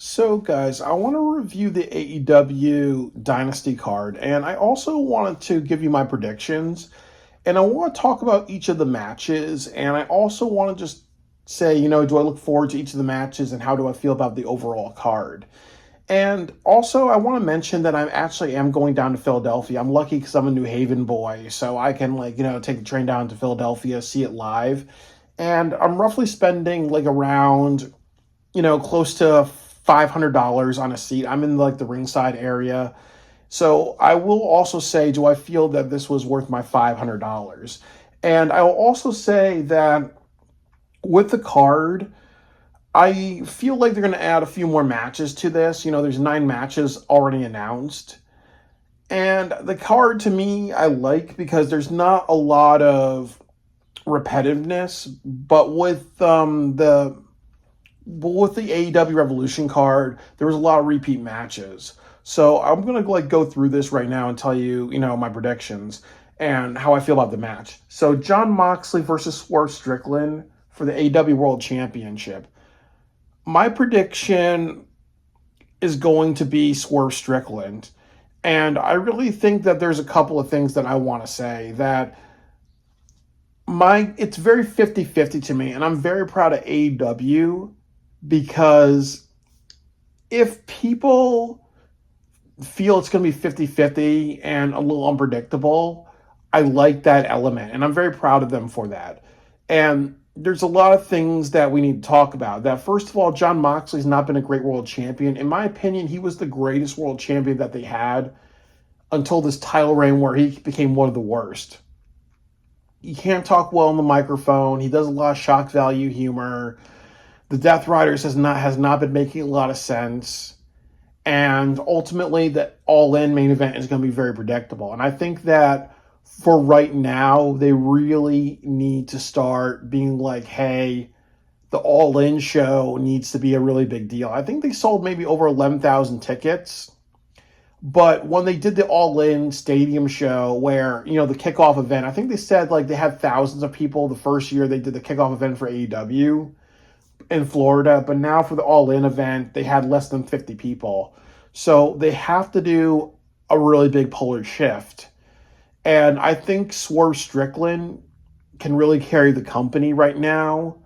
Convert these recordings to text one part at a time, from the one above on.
So, guys, I want to review the AEW Dynasty card, and I also wanted to give you my predictions, and I want to talk about each of the matches, and I also want to just say, do I look forward to each of the matches, and how do I feel about the overall card? And also, I want to mention that I actually am going down to Philadelphia. I'm lucky because I'm a New Haven boy, so I can, take the train down to Philadelphia, see it live, and I'm roughly spending around close to $500 on a seat. I'm in the ringside area. So I will also say, do I feel that this was worth my $500? And I will also say that with the card, I feel like they're going to add a few more matches to this. There's 9 matches already announced. And the card to me, I like because there's not a lot of repetitiveness, but with the AEW Revolution card, there was a lot of repeat matches. So I'm gonna go through this right now and tell you, my predictions and how I feel about the match. So John Moxley versus Swerve Strickland for the AEW World Championship. My prediction is going to be Swerve Strickland. And I really think that there's a couple of things that I want to say that it's very 50-50 to me, and I'm very proud of AEW because if people feel it's going to be 50-50 and a little unpredictable, I like that element, and I'm very proud of them for that. And there's a lot of things that we need to talk about. That, first of all, John Moxley's not been a great world champion. In my opinion, he was the greatest world champion that they had until this title reign where he became one of the worst. He can't talk well on the microphone. He does a lot of shock value humor. The Death Riders has not been making a lot of sense. And ultimately, the all-in main event is going to be very predictable. And I think that for right now, they really need to start being like, hey, the all-in show needs to be a really big deal. I think they sold maybe over 11,000 tickets. But when they did the all-in stadium show where, the kickoff event, I think they said they had thousands of people the first year they did the kickoff event for AEW in Florida, but now for the all-in event, they had less than 50 people. So they have to do a really big polar shift. And I think Swerve Strickland can really carry the company right now.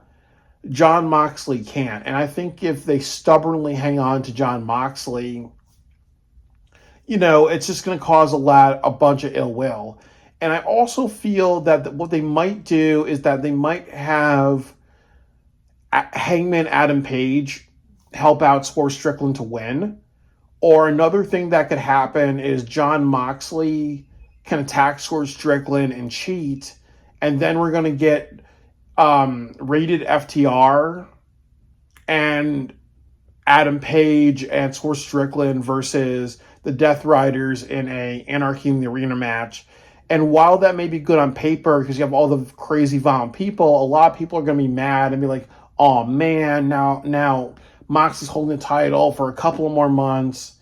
John Moxley can't. And I think if they stubbornly hang on to John Moxley, it's just going to cause a bunch of ill will. And I also feel that what they might do is that they might have Hangman Adam Page help out Swerve Strickland to win. Or another thing that could happen is John Moxley can attack Swerve Strickland and cheat. And then we're going to get rated FTR and Adam Page and Swerve Strickland versus the Death Riders in a Anarchy in the Arena match. And while that may be good on paper because you have all the crazy violent people, a lot of people are going to be mad and be like, oh man, now Mox is holding the title for a couple of more months,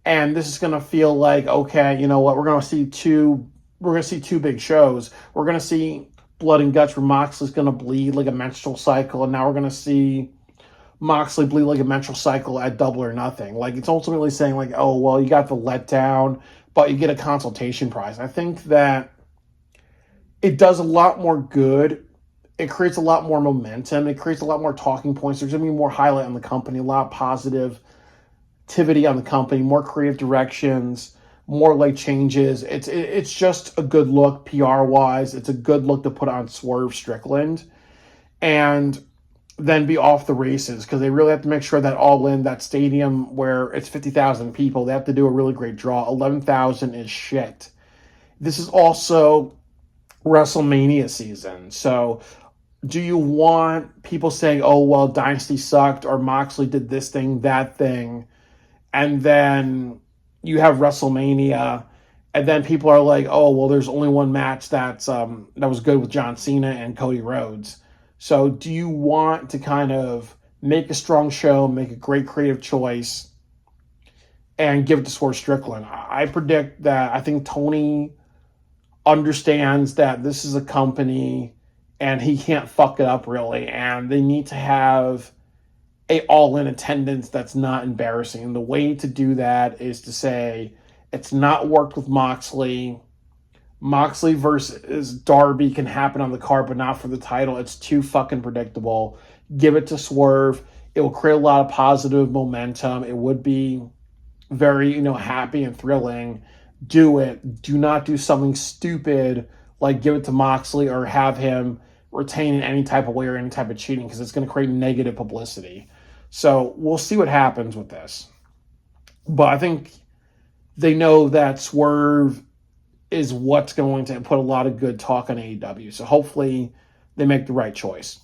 and this is going to feel like, okay, you know what, we're going to see two big shows. We're going to see blood and guts where Mox is going to bleed like a menstrual cycle, and now we're going to see Moxley bleed like a menstrual cycle at Double or Nothing. It's ultimately saying oh, well, you got the letdown, but you get a consultation prize. I think that it does a lot more good. It creates a lot more momentum. It creates a lot more talking points. There's going to be more highlight on the company, a lot of positivity on the company, more creative directions, more changes. It's just a good look PR wise. It's a good look to put on Swerve Strickland. And then be off the races because they really have to make sure that all in that stadium where it's 50,000 people, they have to do a really great draw. 11,000 is shit. This is also WrestleMania season. So do you want people saying, oh, well, Dynasty sucked or Moxley did this thing, that thing, and then you have WrestleMania and then people are like, oh, well, there's only one match that was good with John Cena and Cody Rhodes. So do you want to kind of make a strong show, make a great creative choice, and give it to Swerve Strickland? I predict that I think Tony understands that this is a company and he can't fuck it up really. And they need to have a all-in attendance that's not embarrassing. And the way to do that is to say it's not worked with Moxley. Moxley versus Darby can happen on the card, but not for the title. It's too fucking predictable. Give it to Swerve. It will create a lot of positive momentum. It would be very, happy and thrilling. Do it. Do not do something stupid like give it to Moxley or have him retain in any type of way or any type of cheating, because it's going to create negative publicity. So we'll see what happens with this. But I think they know that Swerve is what's going to put a lot of good talk on AEW. So hopefully they make the right choice.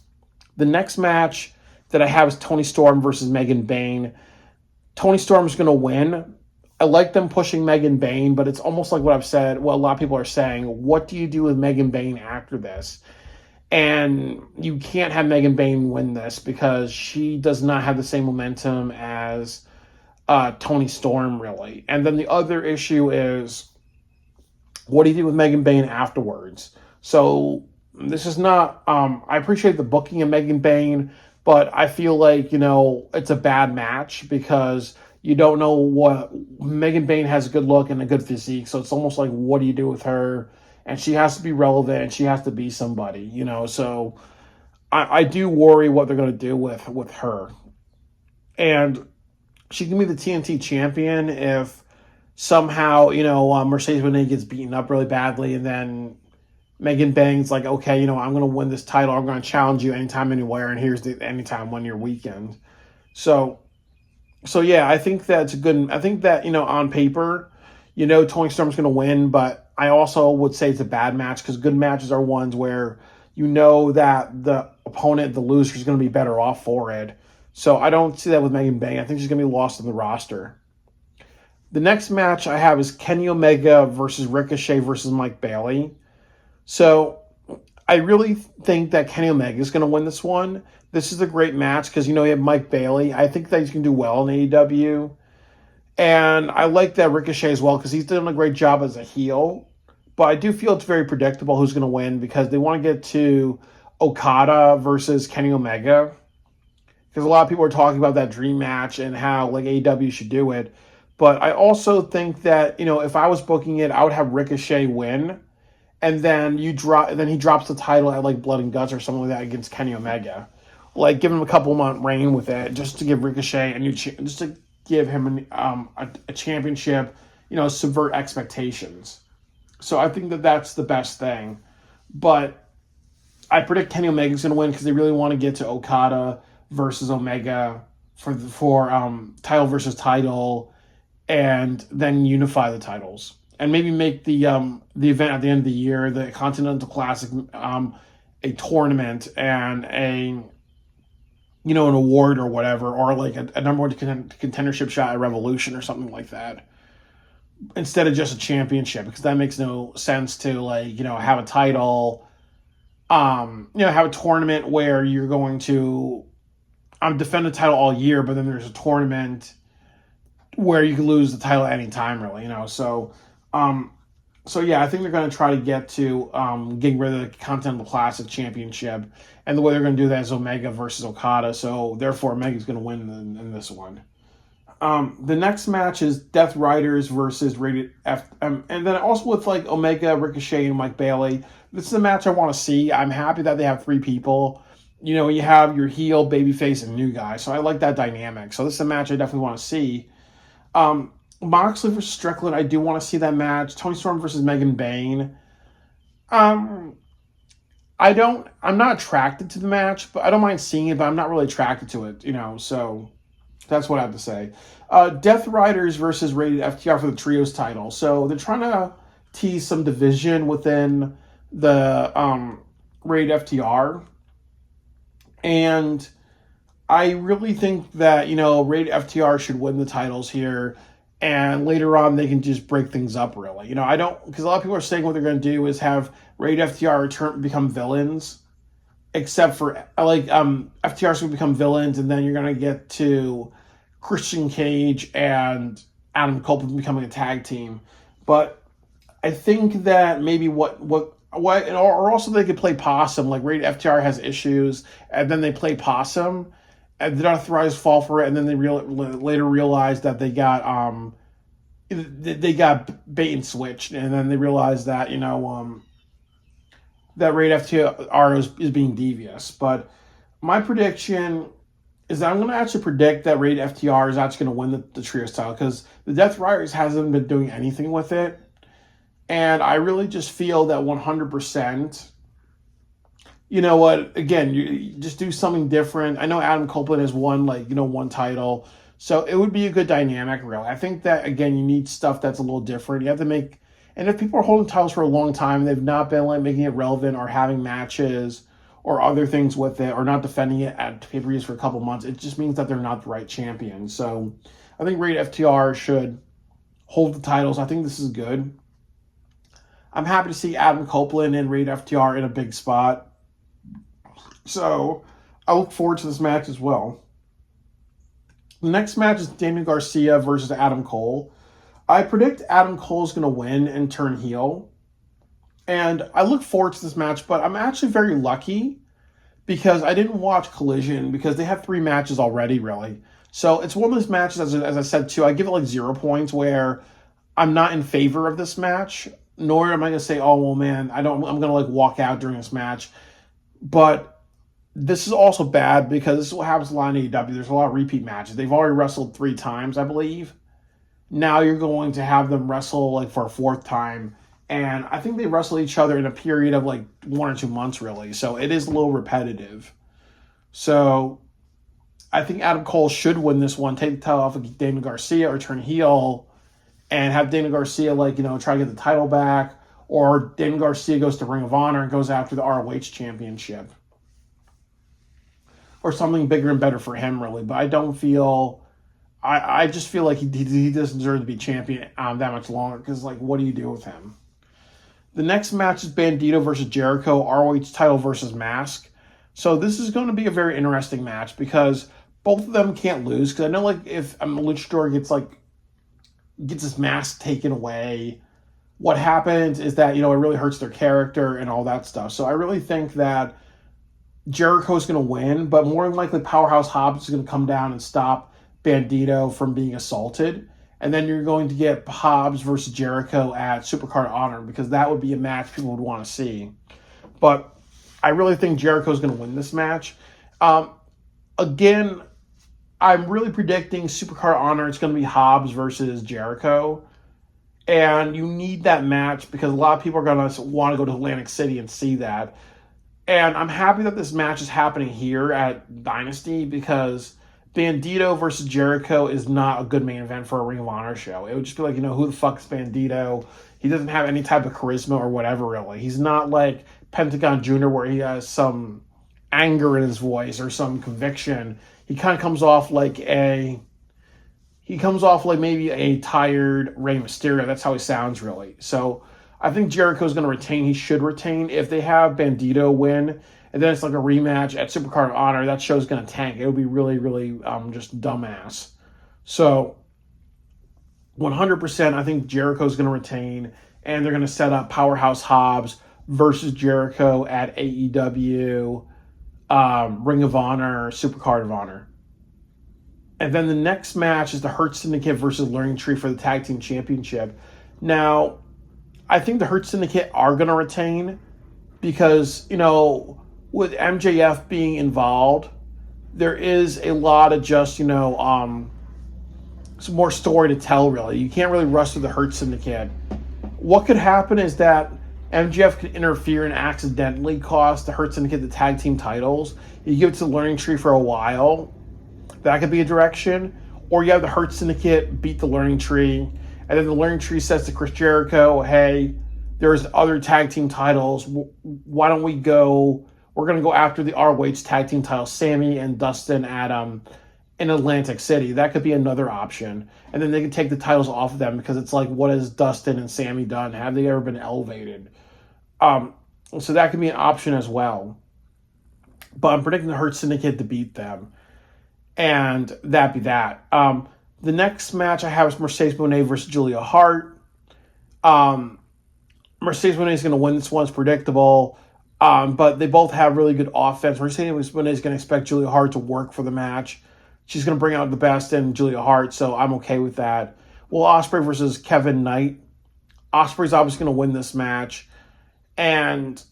The next match that I have is Toni Storm versus Megan Bayne. Toni Storm's going to win. I like them pushing Megan Bayne, but it's almost like what I've said. Well, a lot of people are saying, what do you do with Megan Bayne after this? And you can't have Megan Bayne win this because she does not have the same momentum as Toni Storm, really. And then the other issue is, what do you do with Megan Bayne afterwards? So this is not, I appreciate the booking of Megan Bayne, but I feel like, it's a bad match because you don't know what, Megan Bayne has a good look and a good physique. So it's almost like, what do you do with her? And she has to be relevant and she has to be somebody, so I do worry what they're going to do with her. And she can be the TNT champion if somehow, Mercedes Moné gets beaten up really badly, and then Megan Bayne's like, okay, I'm going to win this title. I'm going to challenge you anytime, anywhere, and here's the anytime, 1 year weekend. So yeah, I think that's good. I think that, on paper, Toni Storm's going to win, but I also would say it's a bad match because good matches are ones where that the opponent, the loser, is going to be better off for it. So I don't see that with Megan Bayne. I think she's going to be lost in the roster. The next match I have is Kenny Omega versus Ricochet versus Mike Bailey. So I really think that Kenny Omega is going to win this one. This is a great match because, you have Mike Bailey. I think that he's going to do well in AEW. And I like that Ricochet as well because he's done a great job as a heel. But I do feel it's very predictable who's going to win because they want to get to Okada versus Kenny Omega. Because a lot of people are talking about that dream match and how AEW should do it. But I also think that, if I was booking it, I would have Ricochet win. And then he drops the title at Blood and Guts or something like that against Kenny Omega. Give him a couple month reign with it just to give Ricochet just to give him a championship, subvert expectations. So I think that that's the best thing. But I predict Kenny Omega's going to win because they really want to get to Okada versus Omega for title versus title, and then unify the titles and maybe make the event at the end of the year, the Continental Classic, a tournament and an award or whatever, or a number one contendership shot at Revolution or something like that, instead of just a championship, because that makes no sense to have a title, have a tournament where you're going to defend the title all year, but then there's a tournament where you can lose the title at any time, really, So yeah, I think they're going to try to get to getting rid of the Continental Classic Championship, and the way they're going to do that is Omega versus Okada. So therefore, Omega's going to win in this one. The next match is Death Riders versus Rated F, and then also with Omega, Ricochet, and Mike Bailey. This is a match I want to see. I'm happy that they have 3 people. You have your heel, babyface, and new guy. So I like that dynamic. So this is a match I definitely want to see. Moxley versus Strickland, I do want to see that match. Toni Storm versus Megan Bayne. I'm not attracted to the match, but I don't mind seeing it, but I'm not really attracted to it, so that's what I have to say. Death Riders versus Rated FTR for the Trios title. So they're trying to tease some division within the Rated FTR. And I really think that, Rated FTR should win the titles here. And later on, they can just break things up, really. Because a lot of people are saying what they're going to do is have Rated FTR become villains. Except for, FTR's going to become villains, and then you're going to get to Christian Cage and Adam Cole becoming a tag team. But I think that maybe or also they could play possum. Rated FTR has issues, and then they play possum, and the Unauthorized fall for it, and then they later realized that they got bait and switched, and then they realized that that Raid FTR is being devious. But my prediction is that I'm going to actually predict that Raid FTR is actually going to win the Trios title because the Death Riders hasn't been doing anything with it. And I really just feel that 100%, you know what, again, you just do something different. I know Adam Copeland has won, one title. So it would be a good dynamic, really. I think that, again, you need stuff that's a little different. You have to make, and if people are holding titles for a long time and they've not been making it relevant or having matches or other things with it or not defending it at pay-per-views for a couple months, it just means that they're not the right champion. So I think Raid FTR should hold the titles. I think this is good. I'm happy to see Adam Copeland and Raid FTR in a big spot. So I look forward to this match as well. The next match is Daniel Garcia versus Adam Cole. I predict Adam Cole is going to win and turn heel. And I look forward to this match, but I'm actually very lucky because I didn't watch Collision because they have 3 matches already, really. So it's one of those matches, as I said, too, I give it 0 points where I'm not in favor of this match, nor am I going to say, oh, well, man, I'm going to walk out during this match. But this is also bad because this is what happens a lot in AEW. There's a lot of repeat matches. They've already wrestled 3 times, I believe. Now you're going to have them wrestle for a 4th time. And I think they wrestle each other in a period of 1 or 2 months, really. So it is a little repetitive. So I think Adam Cole should win this one, take the title off of Daniel Garcia or turn heel and have Daniel Garcia, try to get the title back. Or Daniel Garcia goes to Ring of Honor and goes after the ROH championship. Or something bigger and better for him, really. But I don't feel... I just feel like he doesn't deserve to be champion that much longer because, what do you do with him? The next match is Bandito versus Jericho, ROH title versus mask. So this is going to be a very interesting match because both of them can't lose. Because I know, if a luchador gets his mask taken away, what happens is that, it really hurts their character and all that stuff. So I really think that Jericho's going to win, but more than likely Powerhouse Hobbs is going to come down and stop Bandito from being assaulted. And then you're going to get Hobbs versus Jericho at Supercard of Honor because that would be a match people would want to see. But I really think Jericho's going to win this match. Again, I'm really predicting Supercard of Honor. It's going to be Hobbs versus Jericho. And you need that match because a lot of people are going to want to go to Atlantic City and see that. And I'm happy that this match is happening here at Dynasty because Bandito versus Jericho is not a good main event for a Ring of Honor show. It would just be who the fuck is Bandito? He doesn't have any type of charisma or whatever, really. He's not like Pentagon Jr. where he has some anger in his voice or some conviction. He kind of comes off like maybe a tired Rey Mysterio. That's how he sounds, really. So I think Jericho's going to retain. He should retain. If they have Bandito win, and then it's a rematch at Supercard of Honor, that show's going to tank. It would be really, really just dumbass. So 100%, I think Jericho's going to retain, and they're going to set up Powerhouse Hobbs versus Jericho at AEW, Ring of Honor, Supercard of Honor. And then the next match is the Hurt Syndicate versus Learning Tree for the Tag Team Championship. Now, I think the Hurt Syndicate are going to retain because, with MJF being involved, there is a lot of just, some more story to tell, really. You can't really rush through the Hurt Syndicate. What could happen is that MJF could interfere and accidentally cost the Hurt Syndicate the tag team titles. You give it to the Learning Tree for a while. That could be a direction. Or you have the Hurt Syndicate beat the Learning Tree, and then the Learning Tree says to Chris Jericho, hey, there's other tag team titles. Why don't we go... We're going to go after the ROH tag team titles, Sammy and Dustin Adam in Atlantic City. That could be another option. And then they can take the titles off of them because it's what has Dustin and Sammy done? Have they ever been elevated? So that could be an option as well. But I'm predicting the Hurt Syndicate to beat them. And that be that. The next match I have is Mercedes Moné versus Julia Hart. Mercedes Moné is going to win this one. It's predictable. But they both have really good offense. Mercedes Moné is going to expect Julia Hart to work for the match. She's going to bring out the best in Julia Hart, so I'm okay with that. Will Ospreay versus Kevin Knight. Ospreay's obviously going to win this match. And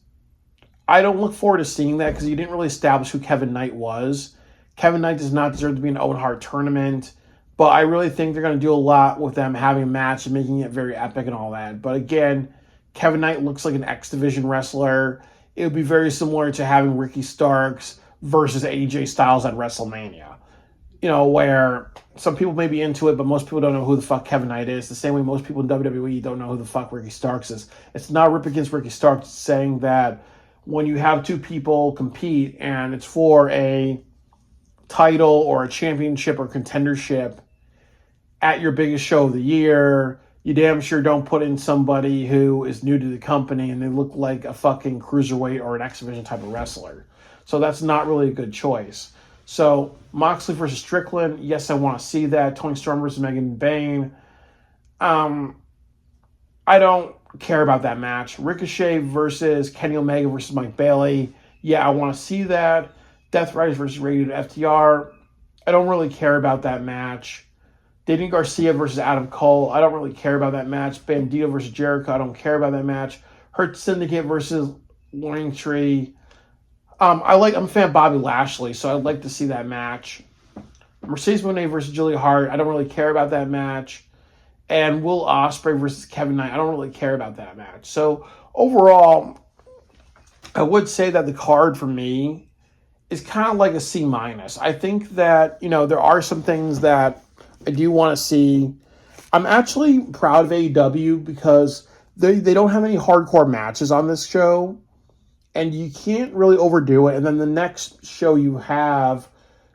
I don't look forward to seeing that because you didn't really establish who Kevin Knight was. Kevin Knight does not deserve to be in an Owen Hart tournament. But I really think they're going to do a lot with them having a match and making it very epic and all that. But again, Kevin Knight looks like an X Division wrestler. It would be very similar to having Ricky Starks versus AJ Styles at WrestleMania. Where some people may be into it, but most people don't know who the fuck Kevin Knight is. The same way most people in WWE don't know who the fuck Ricky Starks is. It's not a rip against Ricky Starks. It's saying that when you have two people compete and it's for a title or a championship or contendership at your biggest show of the year, you damn sure don't put in somebody who is new to the company and they look like a fucking cruiserweight or an X Division type of wrestler. So that's not really a good choice. So Moxley versus Strickland, yes, I want to see that. Tony Storm versus Megan Bayne. I don't care about that match. Ricochet versus Kenny Omega versus Mike Bailey. Yeah, I want to see that. Death Riders versus Rated FTR. I don't really care about that match. Daniel Garcia versus Adam Cole. I don't really care about that match. Bandito versus Jericho. I don't care about that match. Hurt Syndicate versus Langtree. I'm a fan of Bobby Lashley, so I'd like to see that match. Mercedes Moné versus Julia Hart. I don't really care about that match. And Will Ospreay versus Kevin Knight. I don't really care about that match. So overall, I would say that the card for me is kind of like a C-. I think that, there are some things that I do want to see. I'm actually proud of AEW because they don't have any hardcore matches on this show. And you can't really overdo it. And then the next show you have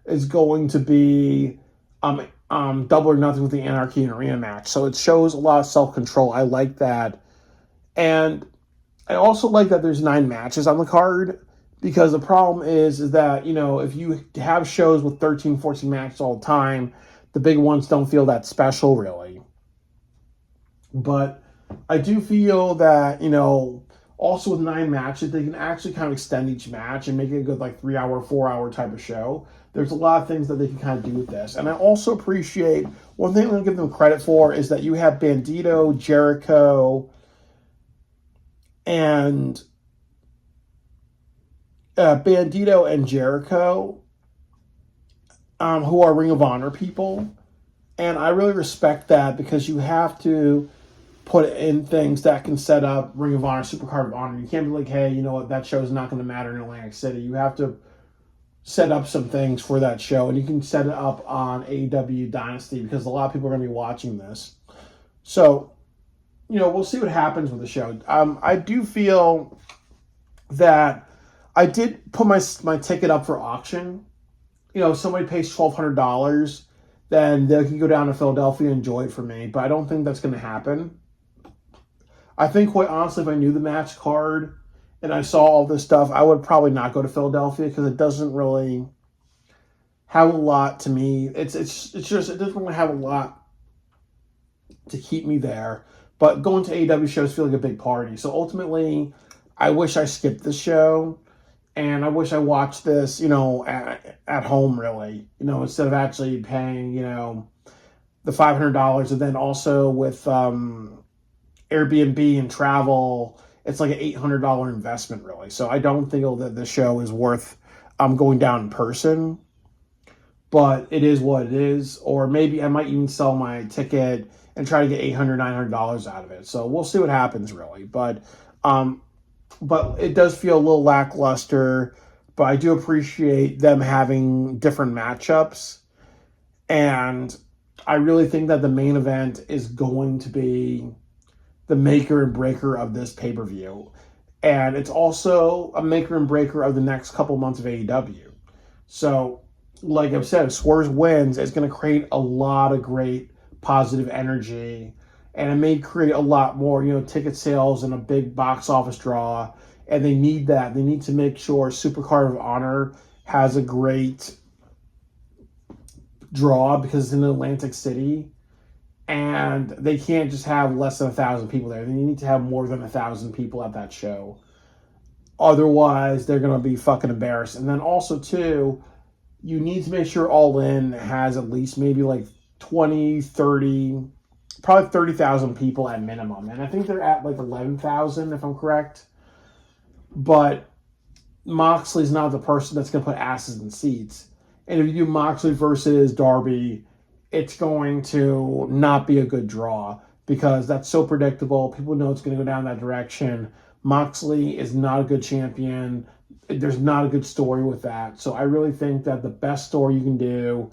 is going to be Double or Nothing with the Anarchy and Arena match. So it shows a lot of self-control. I like that. And I also like that there's 9 matches on the card. Because the problem is that, if you have shows with 13, 14 matches all the time, the big ones don't feel that special, really. But I do feel that, also with 9 matches, they can actually kind of extend each match and make it a good 3-hour, 4-hour type of show. There's a lot of things that they can kind of do with this. And I also appreciate, one thing I'm going to give them credit for is that you have Bandito, Jericho, and who are Ring of Honor people. And I really respect that because you have to put in things that can set up Ring of Honor, Supercard of Honor. You can't be like, hey, you know what, that show is not going to matter in Atlantic City. You have to set up some things for that show, and you can set it up on AEW Dynasty because a lot of people are going to be watching this. So, we'll see what happens with the show. I do feel that I did put my ticket up for auction. If somebody pays $1,200, then they can go down to Philadelphia and enjoy it for me. But I don't think that's going to happen. I think, quite honestly, if I knew the match card and I saw all this stuff, I would probably not go to Philadelphia because it doesn't really have a lot to me. It's just, it doesn't really have a lot to keep me there. But going to AEW shows feel like a big party. So ultimately, I wish I skipped the show. And I wish I watched this, at home, really. Instead of actually paying, the $500. And then also with Airbnb and travel, it's like an $800 investment, really. So I don't think that the show is worth going down in person. But it is what it is. Or maybe I might even sell my ticket and try to get $800, $900 out of it. So we'll see what happens, really. But it does feel a little lackluster. But I do appreciate them having different matchups. And I really think that the main event is going to be the maker and breaker of this pay-per-view. And it's also a maker and breaker of the next couple months of AEW. So, like I've said, if Swerve wins, it's going to create a lot of great positive energy. And it may create a lot more, ticket sales and a big box office draw. And they need that. They need to make sure Supercard of Honor has a great draw because it's in Atlantic City. And they can't just have less than 1,000 people there. They need to have more than 1,000 people at that show. Otherwise, they're going to be fucking embarrassed. And then also, too, you need to make sure All In has at least maybe like 20, 30, probably 30,000 people at minimum. And I think they're at like 11,000, if I'm correct. But Moxley's not the person that's going to put asses in seats. And if you do Moxley versus Darby, it's going to not be a good draw because that's so predictable. People know it's going to go down that direction. Moxley is not a good champion. There's not a good story with that. So I really think that the best story you can do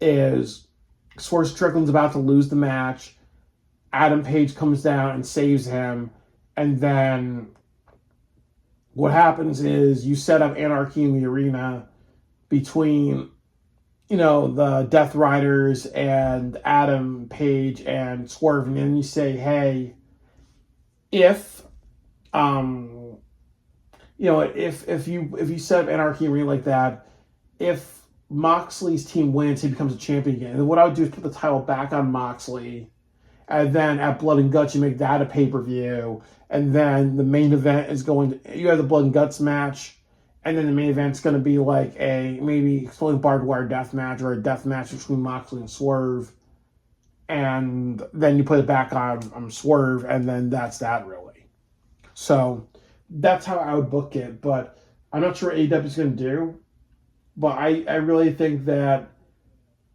is Swerve Strickland's about to lose the match. Adam Page comes down and saves him. And then what happens is you set up anarchy in the arena between, the Death Riders and Adam Page and Swerve, and then you say, hey, if if you set up anarchy arena like that, if Moxley's team wins, he becomes a champion again. And what I would do is put the title back on Moxley, and then at Blood and Guts you make that a pay-per-view, and then the main event is you have the Blood and Guts match, and then the main event's going to be like a maybe exploding barbed wire death match or a death match between Moxley and Swerve, and then you put it back on Swerve, and then that's that really. So that's how I would book it, but I'm not sure what AEW is going to do. But I really think that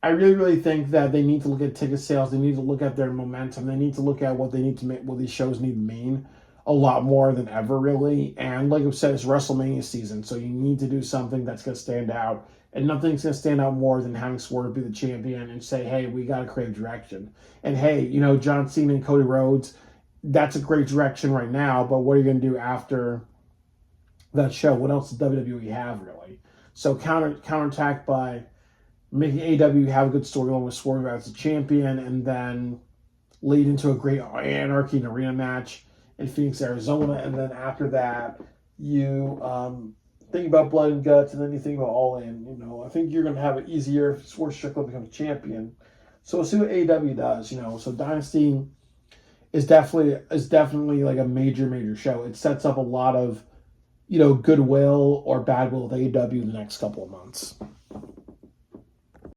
really think that they need to look at ticket sales. They need to look at their momentum. They need to look at what they need to make, what these shows need to mean a lot more than ever, really. And like I said, it's WrestleMania season, so you need to do something that's going to stand out. And nothing's going to stand out more than having Swerve be the champion and say, hey, we got to create a direction. And hey, John Cena and Cody Rhodes, that's a great direction right now, but what are you going to do after that show? What else does WWE have, really? So counterattack by making AEW have a good storyline with Swerve as a champion, and then lead into a great Anarchy and Arena match in Phoenix, Arizona, and then after that, you think about Blood and Guts, and then you think about All In. I think you're going to have it easier if Swerve Strickland becomes champion. So we'll see what AEW does. So Dynasty is definitely like a major show. It sets up a lot of goodwill or badwill with AEW in the next couple of months.